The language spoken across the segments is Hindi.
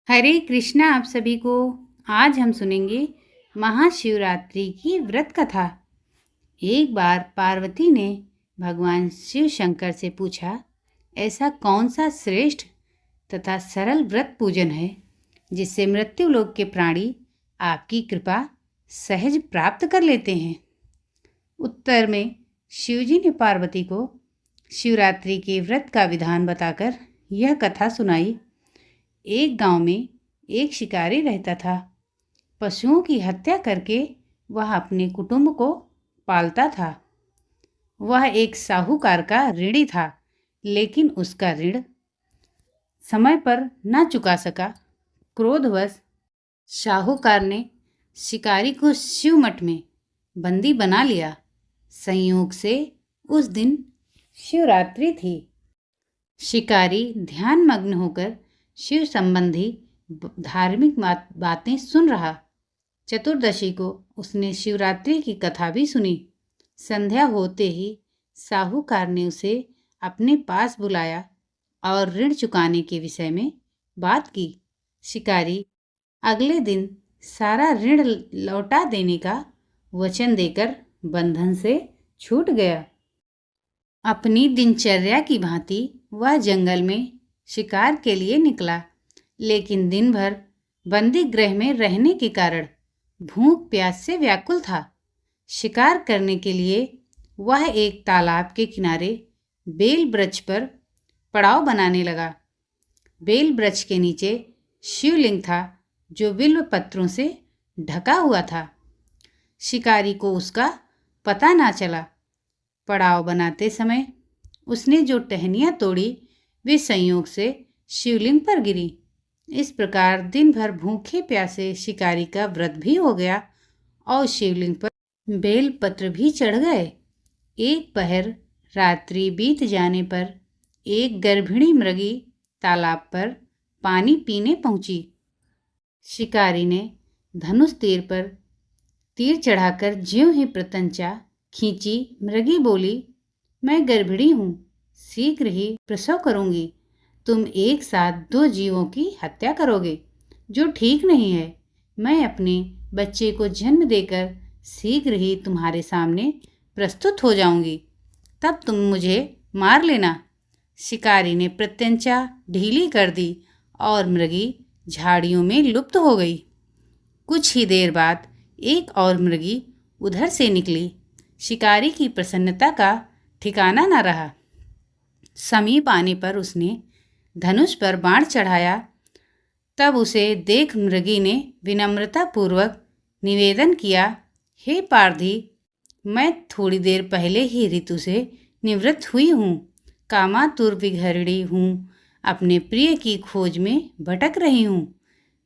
हरे कृष्णा आप सभी को। आज हम सुनेंगे महाशिवरात्रि की व्रत कथा। एक बार पार्वती ने भगवान शिव शंकर से पूछा, ऐसा कौन सा श्रेष्ठ तथा सरल व्रत पूजन है जिससे मृत्यु लोक के प्राणी आपकी कृपा सहज प्राप्त कर लेते हैं। उत्तर में शिवजी ने पार्वती को शिवरात्रि के व्रत का विधान बताकर यह कथा सुनाई। एक गांव में एक शिकारी रहता था। पशुओं की हत्या करके वह अपने कुटुंब को पालता था। वह एक साहूकार का ऋणी था, लेकिन उसका ऋण समय पर न चुका सका। क्रोधवश साहूकार ने शिकारी को शिव मठ में बंदी बना लिया। संयोग से उस दिन शिवरात्रि थी। शिकारी ध्यानमग्न होकर शिव संबंधी धार्मिक बातें सुन रहा। चतुर्दशी को उसने शिवरात्रि की कथा भी सुनी। संध्या होते ही साहूकार ने उसे अपने पास बुलाया और ऋण चुकाने के विषय में बात की। शिकारी अगले दिन सारा ऋण लौटा देने का वचन देकर बंधन से छूट गया। अपनी दिनचर्या की भांति वह जंगल में शिकार के लिए निकला, लेकिन दिन भर बंदी गृह में रहने के कारण भूख प्यास से व्याकुल था। शिकार करने के लिए वह एक तालाब के किनारे बेल वृक्ष पर पड़ाव बनाने लगा। बेल वृक्ष के नीचे शिवलिंग था जो बिल्व पत्रों से ढका हुआ था। शिकारी को उसका पता ना चला। पड़ाव बनाते समय उसने जो टहनियाँ तोड़ी वे संयोग से शिवलिंग पर गिरी। इस प्रकार दिन भर भूखे प्यासे शिकारी का व्रत भी हो गया और शिवलिंग पर बेल पत्र भी चढ़ गए। एक पहर रात्रि बीत जाने पर एक गर्भिणी मृगी तालाब पर पानी पीने पहुंची। शिकारी ने धनुष तीर पर तीर चढ़ाकर ज्यों ही प्रत्यंचा खींची, मृगी बोली, मैं गर्भिणी हूँ, शीघ्र ही प्रसव करूँगी। तुम एक साथ दो जीवों की हत्या करोगे, जो ठीक नहीं है। मैं अपने बच्चे को जन्म देकर शीघ्र ही तुम्हारे सामने प्रस्तुत हो जाऊंगी, तब तुम मुझे मार लेना। शिकारी ने प्रत्यंचा ढीली कर दी और मृगी झाड़ियों में लुप्त हो गई। कुछ ही देर बाद एक और मृगी उधर से निकली। शिकारी की प्रसन्नता का ठिकाना न रहा। समीप आने पर उसने धनुष पर बाण चढ़ाया। तब उसे देख मृगी ने विनम्रतापूर्वक निवेदन किया, हे पारधी, मैं थोड़ी देर पहले ही ऋतु से निवृत्त हुई हूँ। कामातुर विघरणी हूँ, अपने प्रिय की खोज में भटक रही हूँ।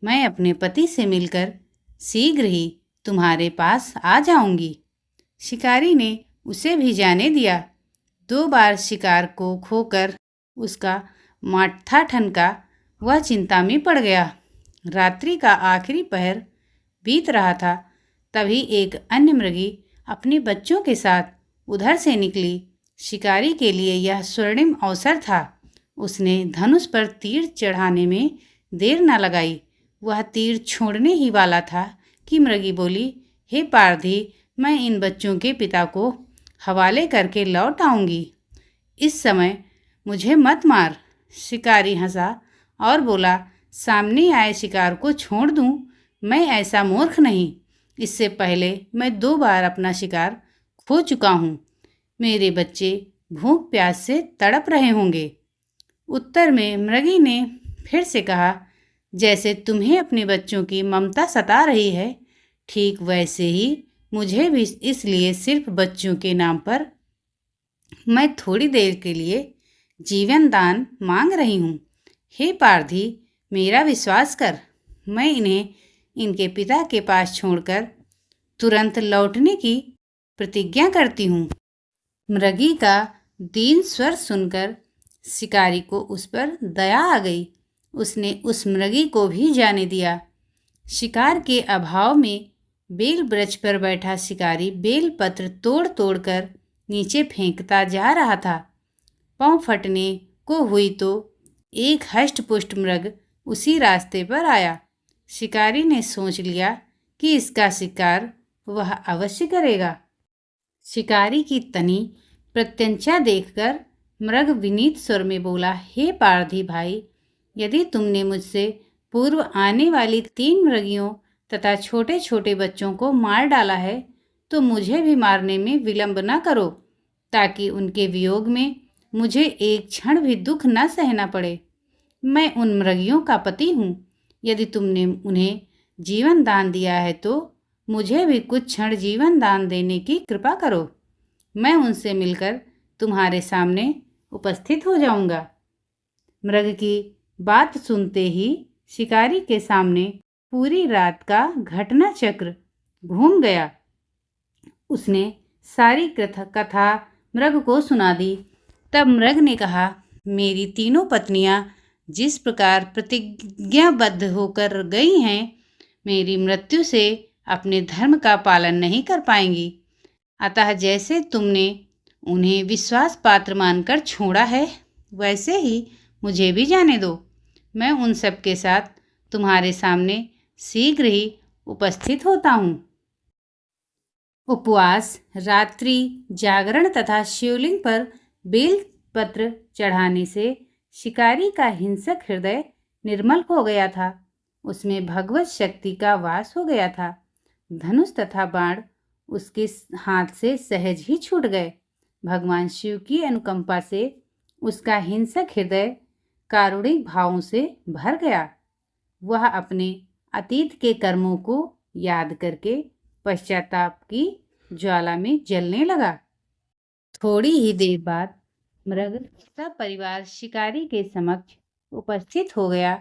मैं अपने पति से मिलकर शीघ्र ही तुम्हारे पास आ जाऊंगी। शिकारी ने उसे भी जाने दिया। 2 बार शिकार को खोकर उसका माथा ठनका। वह चिंता में पड़ गया। रात्रि का आखिरी पहर बीत रहा था। तभी एक अन्य मृगी अपने बच्चों के साथ उधर से निकली। शिकारी के लिए यह स्वर्णिम अवसर था। उसने धनुष पर तीर चढ़ाने में देर न लगाई। वह तीर छोड़ने ही वाला था कि मृगी बोली, हे पारधी, मैं इन बच्चों के पिता को हवाले करके लौट आऊँगी। इस समय मुझे मत मार। शिकारी हंसा और बोला, सामने आए शिकार को छोड़ दूं? मैं ऐसा मूर्ख नहीं। इससे पहले मैं 2 बार अपना शिकार खो चुका हूँ। मेरे बच्चे भूख प्यास से तड़प रहे होंगे। उत्तर में मृगी ने फिर से कहा, जैसे तुम्हें अपने बच्चों की ममता सता रही है, ठीक वैसे ही मुझे भी इसलिए सिर्फ बच्चों के नाम पर मैं थोड़ी देर के लिए जीवन दान मांग रही हूँ। हे पारधी, मेरा विश्वास कर। मैं इन्हें इनके पिता के पास छोड़कर तुरंत लौटने की प्रतिज्ञा करती हूँ। मृगी का दीन स्वर सुनकर शिकारी को उस पर दया आ गई। उसने उस मृगी को भी जाने दिया। शिकार के अभाव में बेल वृक्ष पर बैठा शिकारी बेल पत्र तोड़ तोड़ कर नीचे फेंकता जा रहा था। पाँव फटने को हुई तो एक हष्ट पुष्ट मृग उसी रास्ते पर आया। शिकारी ने सोच लिया कि इसका शिकार वह अवश्य करेगा। शिकारी की तनी प्रत्यंचा देखकर मृग विनीत स्वर में बोला, हे पारधी भाई, यदि तुमने मुझसे पूर्व आने वाली 3 मृगियों तथा छोटे छोटे बच्चों को मार डाला है, तो मुझे भी मारने में विलंब न करो, ताकि उनके वियोग में मुझे एक क्षण भी दुख न सहना पड़े। मैं उन मृगियों का पति हूँ। यदि तुमने उन्हें जीवन दान दिया है तो मुझे भी कुछ क्षण जीवन दान देने की कृपा करो। मैं उनसे मिलकर तुम्हारे सामने उपस्थित हो जाऊंगा। मृग की बात सुनते ही शिकारी के सामने पूरी रात का घटना चक्र घूम गया। उसने सारी कथा मृग को सुना दी। तब मृग ने कहा, मेरी तीनों पत्नियां जिस प्रकार प्रतिज्ञाबद्ध होकर गई हैं, मेरी मृत्यु से अपने धर्म का पालन नहीं कर पाएंगी। अतः जैसे तुमने उन्हें विश्वास पात्र मानकर छोड़ा है, वैसे ही मुझे भी जाने दो। मैं उन सब के साथ तुम्हारे सामने शीघ्र ही उपस्थित होता हूँ। उपवास, रात्रि जागरण तथा शिवलिंग पर बेलपत्र चढ़ाने से शिकारी का हिंसक हृदय निर्मल हो गया था। उसमें भगवत शक्ति का वास हो गया था। धनुष तथा बाण उसके हाथ से सहज ही छूट गए। भगवान शिव की अनुकंपा से उसका हिंसक हृदय कारुणिक भावों से भर गया। वह अपने अतीत के कर्मों को याद करके पश्चाताप की ज्वाला में जलने लगा। थोड़ी ही देर बाद मृग सब परिवार शिकारी के समक्ष उपस्थित हो गया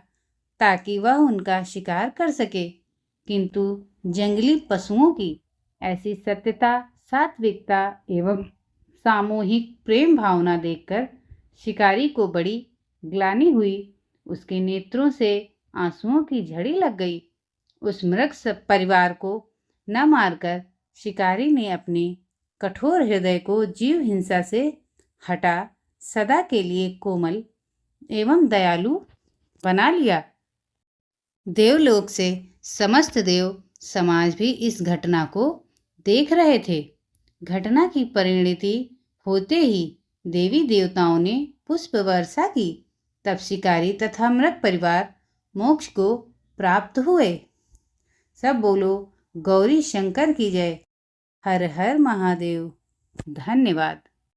ताकि वह उनका शिकार कर सके। किंतु जंगली पशुओं की ऐसी सत्यता, सात्विकता एवं सामूहिक प्रेम भावना देखकर शिकारी को बड़ी ग्लानि हुई। उसके नेत्रों से आंसुओं की झड़ी लग गई। उस मृग परिवार को न मारकर शिकारी ने अपने कठोर हृदय को जीव हिंसा से हटा सदा के लिए कोमल एवं दयालु बना लिया। देवलोक से समस्त देव समाज भी इस घटना को देख रहे थे। घटना की परिणति होते ही देवी देवताओं ने पुष्प वर्षा की। तब शिकारी तथा मृग परिवार मोक्ष को प्राप्त हुए। सब बोलो गौरी शंकर की जय। हर हर महादेव। धन्यवाद।